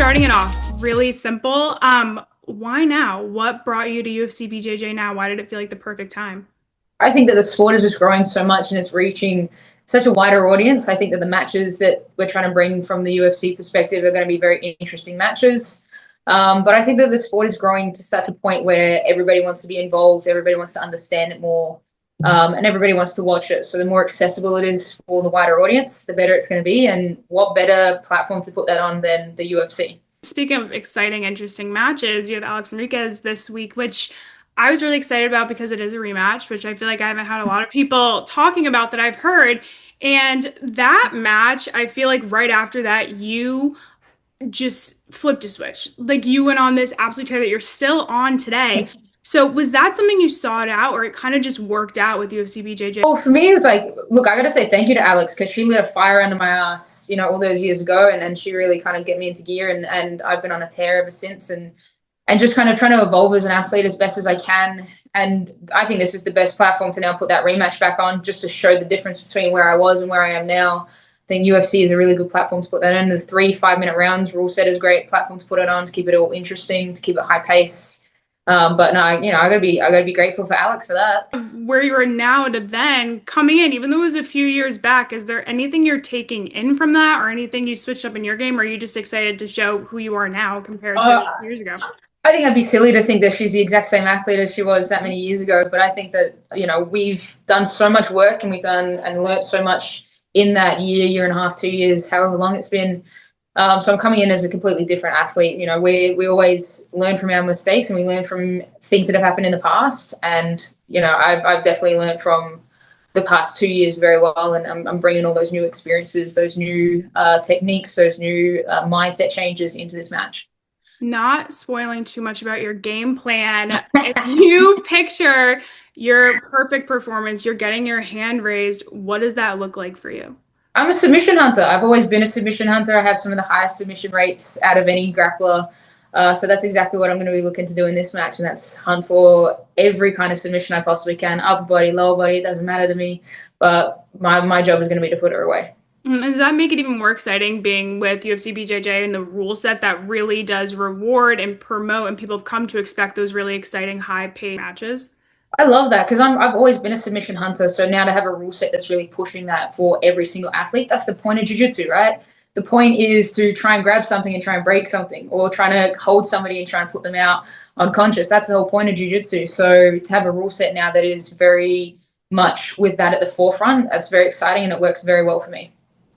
starting it off really simple. Why now? What brought you to UFC BJJ now? Why did it feel like the perfect time? I think that the sport is just growing so much and it's reaching such a wider audience. I think that the matches that we're trying to bring from the UFC perspective are going to be very interesting matches. But I think that the sport is growing to such a point where everybody wants to be involved, everybody wants to understand it more, and everybody wants to watch it. So the more accessible it is for the wider audience, the better it's going to be. And what better platform to put that on than the UFC? Speaking of exciting, interesting matches, you have Alex Enriquez this week, which I was really excited about because it is a rematch, which I feel like I haven't had a lot of people talking about that I've heard. And that match, I feel like right after that, you just flipped a switch. Like you went on this absolute tear that you're still on today. So was that something you sought out, or it kind of just worked out with UFC BJJ? Well, for me, it was like, look, I got to say thank you to Alex because she lit a fire under my ass, all those years ago. And she really kind of get me into gear. And I've been on a tear ever since. And just kind of trying to evolve as an athlete as best as I can. And I think this is the best platform to now put that rematch back on just to show the difference between where I was and where I am now. I think UFC is a really good platform to put that in. The 3 5-minute rounds rule set is a great platform to put it on to keep it all interesting, to keep it high pace. But no, I gotta be grateful for Alex for that. Where you are now to then coming in, even though it was a few years back, is there anything you're taking in from that or anything you switched up in your game? Or are you just excited to show who you are now compared to Uh, years ago? I think I'd be silly to think that she's the exact same athlete as she was that many years ago. But I think that, we've done so much work and we've done and learnt so much in that year and a half, 2 years, however long it's been. So I'm coming in as a completely different athlete. We always learn from our mistakes and we learn from things that have happened in the past. And, I've definitely learned from the past 2 years very well. And I'm bringing all those new experiences, those new techniques, those new mindset changes into this match. Not spoiling too much about your game plan. If you picture your perfect performance, you're getting your hand raised, what does that look like for you? I'm a submission hunter. I've always been a submission hunter. I have some of the highest submission rates out of any grappler. So that's exactly what I'm going to be looking to do in this match, and that's hunt for every kind of submission I possibly can. Upper body, lower body, it doesn't matter to me. But my job is going to be to put her away. Does that make it even more exciting being with UFC BJJ and the rule set that really does reward and promote, and people have come to expect those really exciting high-paid matches? I love that because I've always been a submission hunter. So now to have a rule set that's really pushing that for every single athlete, that's the point of jiu-jitsu, right? The point is to try and grab something and try and break something, or trying to hold somebody and try and put them out unconscious. That's the whole point of jiu-jitsu. So to have a rule set now that is very much with that at the forefront, that's very exciting and it works very well for me.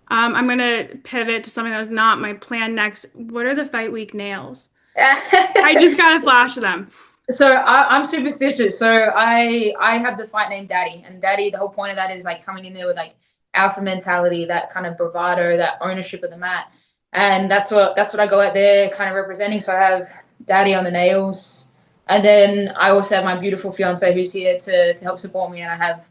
I'm gonna pivot to something that was not my plan next. What are the fight week nails? I just got a flash of them. So I'm superstitious. So I have the fight name Daddy, and Daddy. The whole point of that is like coming in there with like alpha mentality, that kind of bravado, that ownership of the mat, and that's what I go out there kind of representing. So I have Daddy on the nails, and then I also have my beautiful fiance who's here to help support me, and I have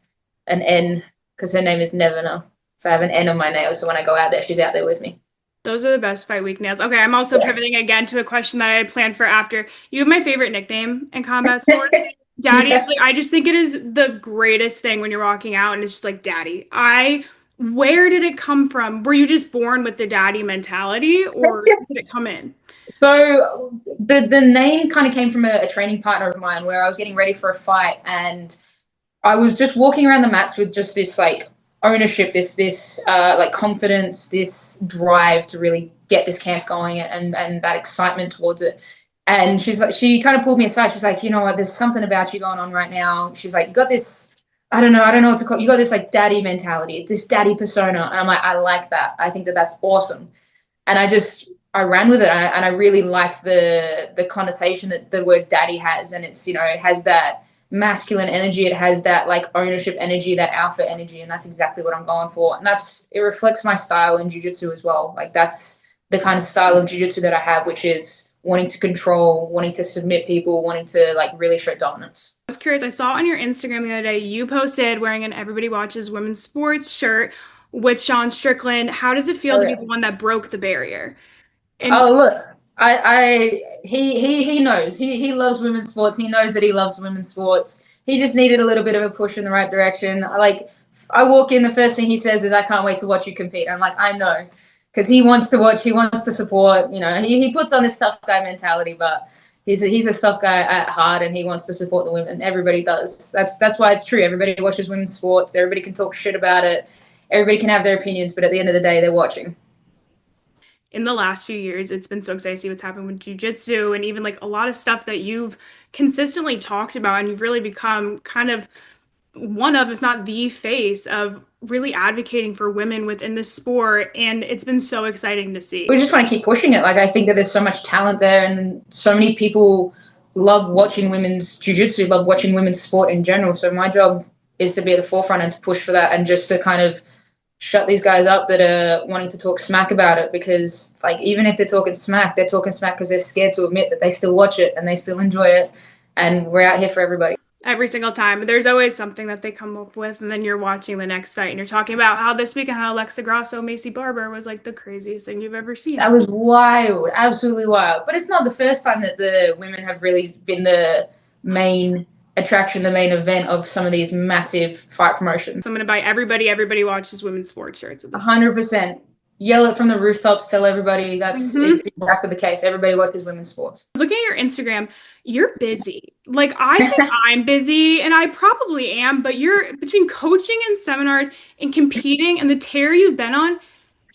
an N because her name is Nevena. So I have an N on my nails. So when I go out there, she's out there with me. Those are the best fight week nails. Okay, I'm also pivoting again to a question that I had planned for after. You have my favorite nickname in combat sports, Daddy. Yeah. Like, I just think it is the greatest thing when you're walking out and it's just like Daddy. Where did it come from? Were you just born with the daddy mentality, or did it come in? So the name kind of came from a training partner of mine where I was getting ready for a fight and I was just walking around the mats with just this like ownership, this like confidence, this drive to really get this camp going and that excitement towards it. And she kind of pulled me aside. She's like, you know what, there's something about you going on right now. She's like, you got this, I don't know what to call it. You got this like daddy mentality, this daddy persona. And I'm like, I like that. I think that that's awesome. And I ran with it. And I really like the connotation that the word daddy has. And it's, it has that masculine energy. It has that like ownership energy, that alpha energy. And that's exactly what I'm going for. And it reflects my style in jiu-jitsu as well. Like that's the kind of style of jiu-jitsu that I have, which is wanting to control, wanting to submit people, wanting to like really show dominance. I was curious. I saw on your Instagram the other day you posted wearing an Everybody Watches Women's Sports shirt with Sean Strickland. How does it feel Oh, to be yeah. the one that broke the barrier? And Oh, look, he knows. He loves women's sports. He knows that he loves women's sports. He just needed a little bit of a push in the right direction. I walk in, the first thing he says is, "I can't wait to watch you compete." I'm like, I know, because he wants to watch, he wants to support. You know, he puts on this tough guy mentality, but he's a tough guy at heart, and he wants to support the women. Everybody does. That's why it's true. Everybody watches women's sports. Everybody can talk shit about it. Everybody can have their opinions, but at the end of the day, they're watching. In the last few years, it's been so exciting to see what's happened with jujitsu and even like a lot of stuff that you've consistently talked about, and you've really become kind of one of, if not the face of really advocating for women within the sport. And it's been so exciting to We see. just want to keep pushing it. Like I think that there's so much talent there, and so many people love watching women's jiu-jitsu, love watching women's sport in general. So my job is to be at the forefront and to push for that, and just to kind of shut these guys up that are wanting to talk smack about it. Because like even if they're talking smack because they're scared to admit that they still watch it and they still enjoy it, and we're out here for everybody. Every single time. There's always something that they come up with, and then you're watching the next fight and you're talking about how this weekend how Alexa Grasso, Macy Barber was like the craziest thing you've ever seen. That was wild, absolutely wild. But it's not the first time that the women have really been the main attraction, the main event of some of these massive fight promotions. So I'm gonna buy everybody watches women's sports shirts at this point. 100%. Yell it from the rooftops, tell everybody. It's Mhm. exactly the case. Everybody watches women's sports. Looking at your Instagram, you're busy. Like I think I'm busy and I probably am, but you're between coaching and seminars and competing and the tear you've been on,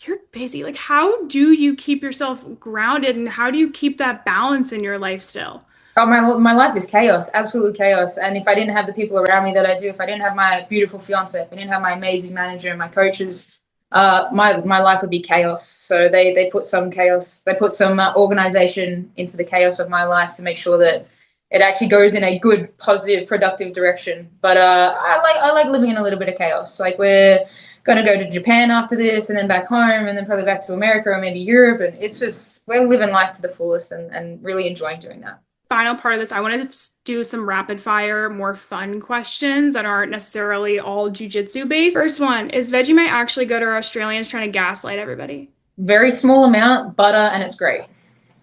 you're busy. Like how do you keep yourself grounded and how do you keep that balance in your life still? Oh, my life is chaos, absolute chaos. And if I didn't have the people around me that I do, if I didn't have my beautiful fiance, if I didn't have my amazing manager and my coaches, my life would be chaos. So they put some chaos, they put some organization into the chaos of my life to make sure that it actually goes in a good, positive, productive direction. But I like living in a little bit of chaos. Like we're gonna go to Japan after this, and then back home, and then probably back to America or maybe Europe. And it's just we're living life to the fullest and really enjoying doing that. Final part of this, I want to do some rapid fire, more fun questions that aren't necessarily all jujitsu based. First one, is Vegemite actually good or are Australians trying to gaslight everybody? Very small amount, butter, and it's great.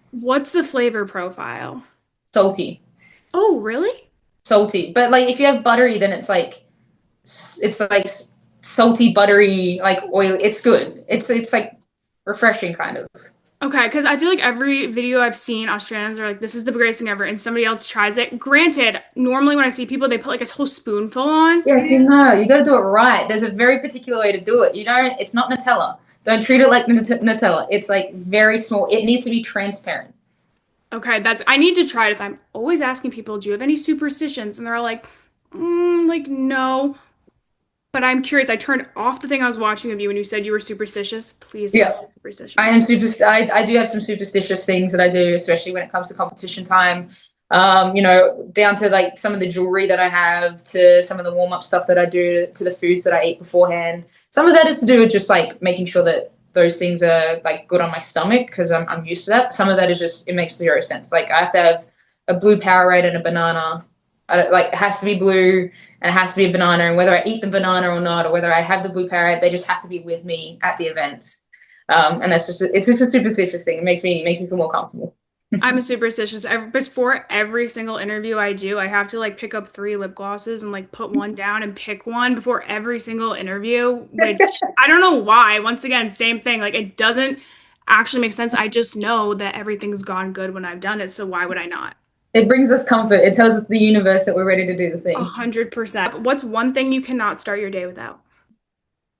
What's the flavor profile? Salty, Oh, really? salty. But like if you have buttery, then it's like salty, buttery, like oil. It's good. It's like refreshing kind of. Okay, because I feel like every video I've seen, Australians are like, this is the greatest thing ever, and somebody else tries it. Granted, normally when I see people, they put like a whole spoonful on. Yes, you know, you got to do it right. There's a very particular way to do it. You know, it's not Nutella. Don't treat it like Nutella. It's like very small. It needs to be transparent. Okay, I need to try this. I'm always asking people, do you have any superstitions? And they're all like, no. But I'm curious. I turned off the thing I was watching of you when you said you were superstitious. Please tell me Yeah. you're superstitious. I am I do have some superstitious things that I do, especially when it comes to competition time. Down to like some of the jewelry that I have, to some of the warm up stuff that I do, to the foods that I eat beforehand. Some of that is to do with just like making sure that those things are like good on my stomach because I'm used to that. Some of that is just it makes zero sense. Like I have to have a blue Powerade and a banana. It has to be blue and it has to be a banana. And whether I eat the banana or not, or whether I have the blue Powerade, they just have to be with me at the events. And it's just a superstitious thing. It makes me feel more comfortable. I'm a superstitious. Before every single interview I do, I have to like pick up three lip glosses and like put one down and pick one before every single interview, which I don't know why. Once again, same thing. Like it doesn't actually make sense. I just know that everything's gone good when I've done it, so why would I not? It brings us comfort. It tells us the universe that we're ready to do the A thing. 100%. What's one thing you cannot start your day without?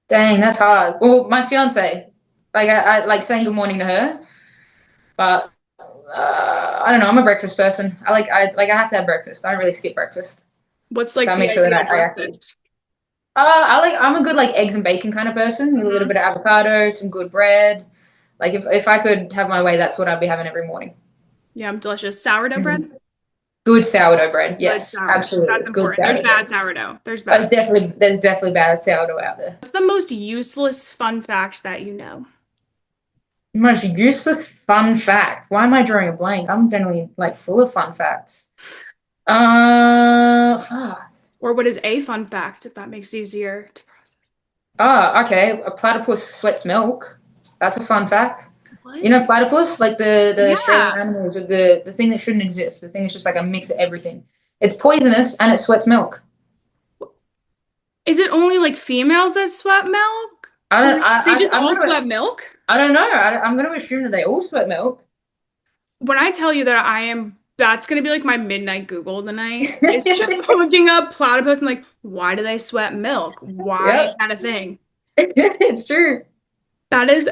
Dang, that's hard. Well, my fiance, like I like saying good morning to her, but I don't know. I'm a breakfast person. I have to have breakfast. I don't really skip breakfast, What's so like I the make sure that ideal I actually. breakfast? I'm a good like eggs and bacon kind of person with a little Hmm. bit of avocado, some good bread. Like if I could have my way, that's what I'd be having every morning. Yeah, I'm delicious. Sourdough bread? Mhm. Good sourdough bread. Good Yes, sourdough. absolutely. That's Good important. There's sourdough bread. bad sourdough. There's bad. There's definitely bad sourdough out there. What's the most useless fun fact that you know? Most useless fun fact. Why am I drawing a blank? I'm generally like full of fun facts. Fuck. Or what is a fun fact, if that makes it easier to process? Okay. A platypus sweats milk. That's a fun fact. You know, What? platypus, like the Australian Yeah. animals, or the thing that shouldn't exist. The thing that's just like a mix of everything. It's poisonous and it sweats milk. Is it only like females that sweat milk? I don't. They just I'm all gonna. sweat milk? I don't know. I'm gonna assume that they all sweat milk. When I tell you that that's gonna be like my midnight Google tonight. It's just looking up platypus and like, why do they sweat milk? Why is Yep, that a thing? it's true. That is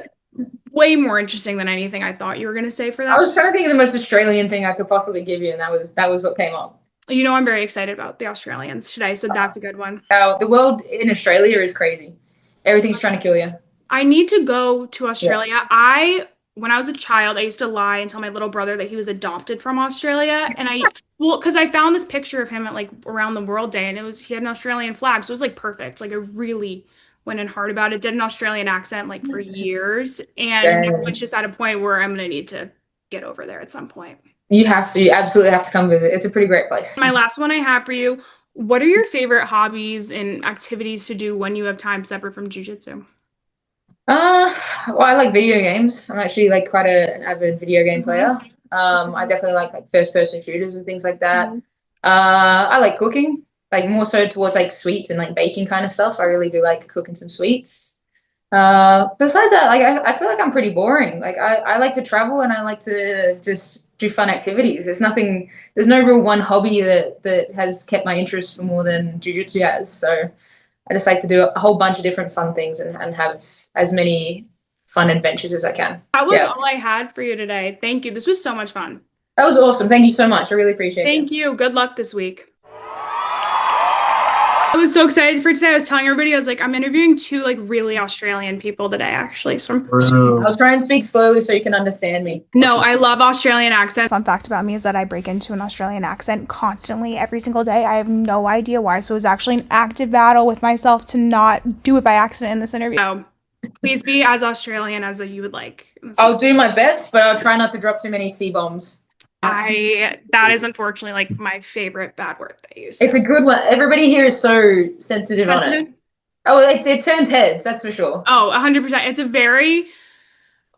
way more interesting than anything I thought you were gonna say for I that. was trying to think of the most Australian thing I could possibly give you, and that was what came up. You know, I'm very excited about the Australians today, so that's a good one. The world in Australia is crazy. Everything's trying to kill you. I need to go to Yeah. Australia. When I was a child, I used to lie and tell my little brother that he was adopted from Australia. Well, because I found this picture of him at like around the World Day, and he had an Australian flag, so it was like perfect. Like I really went in hard about it. Did an Australian accent like for years, and now Dang. it's just at a point where I'm gonna need to get over there at some point. You absolutely have to come visit. It's a pretty great place. My last one I have for you. What are your favorite hobbies and activities to do when you have time separate from jujitsu? Uh, well, I like video games. I'm actually like quite an avid video game Mhm. player. I definitely like first person shooters and things like that. Mhm. I like cooking, like more so towards like sweets and like baking kind of stuff. I really do like cooking some sweets. Besides that, like I feel like I'm pretty boring. Like I like to travel and I like to just do fun activities. There's no real one hobby that has kept my interest for more than jujitsu has. So I just like to do a whole bunch of different fun things and have as many fun adventures as I can. That was Yeah. all I had for you today. Thank you. This was so much fun. That was awesome. Thank you so much. I really appreciate you. Thank you. Good luck this week. I was so excited for today. I was telling everybody, I was like, I'm interviewing two like really Australian people today, actually. I'll try and speak slowly so you can understand me. No, I love Australian accents. Fun fact about me is that I break into an Australian accent constantly every single day. I have no idea why. So it was actually an active battle with myself to not do it by accident in this interview. So please be as Australian as you would like. I'll do my best, but I'll try not to drop too many C bombs. That is unfortunately like my favorite bad word that I use. It's a good one. Everybody here is so sensitive on it. Oh, it turns heads, that's for sure. Oh, 100%.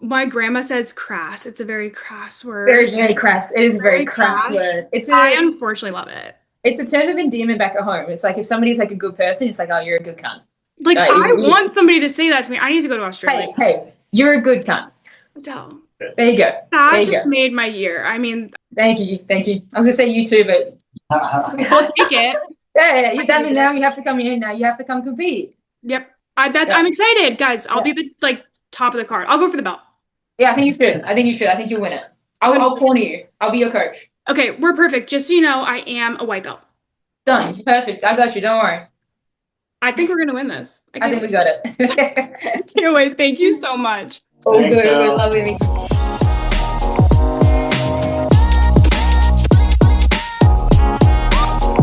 My grandma says crass. It's a very crass word. Very, very crass. It is a very Very crass crass. word. I unfortunately love it. It's a term of endearment back at home. It's like if somebody's like a good person, it's like, oh, you're a good cunt. Like, I want somebody to say that to me. I need to go to Australia. Hey, you're a good cunt. Adele. There you go. That just made my year. I mean, thank you. I was gonna say you too, but I'll take it. Yeah, you've done it now. You have to come here now. You have to come compete. Yep. I'm excited, guys. I'll be the like top of the card. I'll go for the belt. Yeah, I think you should. I think you'll win it. I'll corner you. I'll be your coach. Okay, we're perfect. Just so you know, I am a white belt. Done. Perfect. I got you. Don't worry. I think we're gonna win this. I think we got it. Can't wait. Thank you so much. All good. Lovely meeting you.